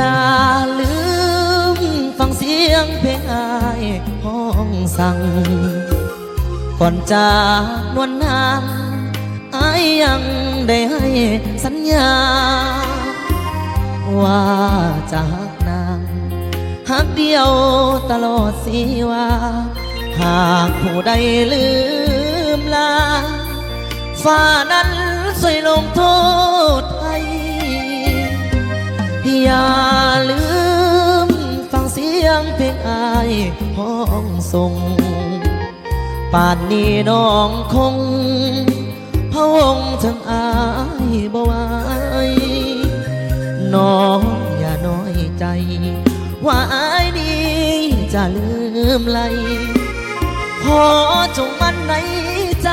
อย่าลืมฟังเสียงเพลงอายห้องสั่งก่อนจากนวลนางอายยังได้ให้สัญญาว่าจะหักนางหักเดียวตลอดสีว่าหากผู้ใดลืมลาฟ้านั้นช่วยลงโทษให้อย่าลืมฟังเสียงเพลงอายห้องส่งป่านนี้น้องคงพะวงถึงอายบ่ไหวน้องอย่าน้อยใจว่าอายนี้จะลืมไหลขอจงมั่นในใจ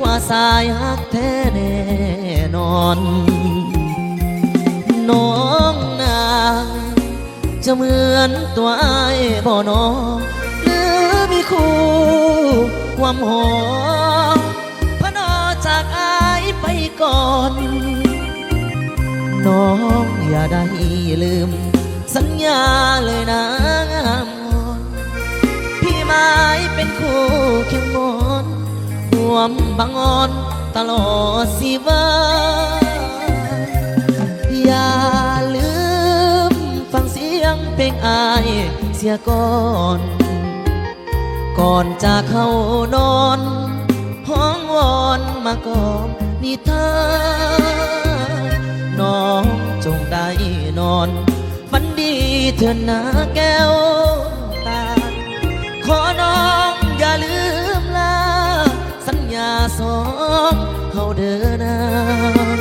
ว่าสายหักแท้แน่นอนน้องนางจะเหมือนตัวอายบ่นอหรือมีคู่ความหอมพนอจากอายไปก่อนน้องอย่าได้ลืมสัญญาเลยนะงามงอนพี่ไม้เป็นคู่เคียงมอนห่วมบังอ่อนตลอดสิว่าอย่าลืมฟังเสียงเพลงอายเสียก่อนจะเข้านอนห้องวอนมาก่อนนิทานน้องจงได้นอนฝันดีเถิดนะแก้วตาขอน้องอย่าลืมลาสัญญาสองเฮาเดินนาน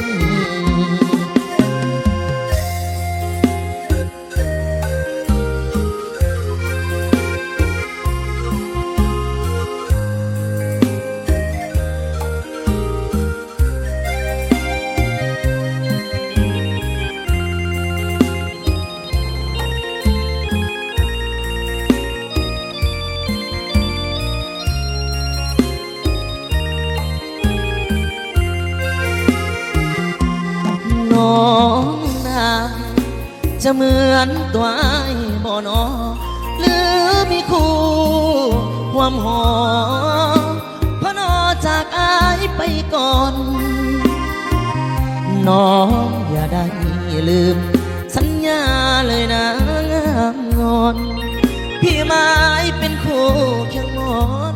น้องนางจะเหมือนตัวไอ้บ่นอหรือมีคู่ความหอมพนอจากอายไปก่อนน้องอย่าได้ลืมสัญญาเลยนะงามงอนพี่ไม้เป็นคู่เคียงมอน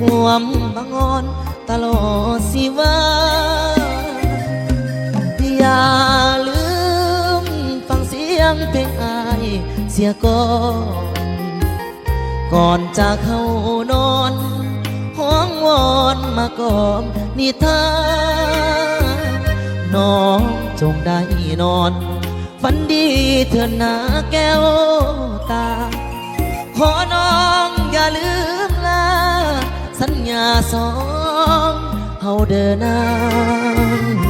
ห่วมบังอ่อนตลอดสิว่าอย่าลืมฟังเสียงเพลงอายเสียก่อนจะเข้านอนห้องวอนมาก่อนนิทานน้องจงได้นอนฝันดีเถิดนะแก้วตาขอน้องอย่าลืมลาสัญญาสองเฮาเดินนาน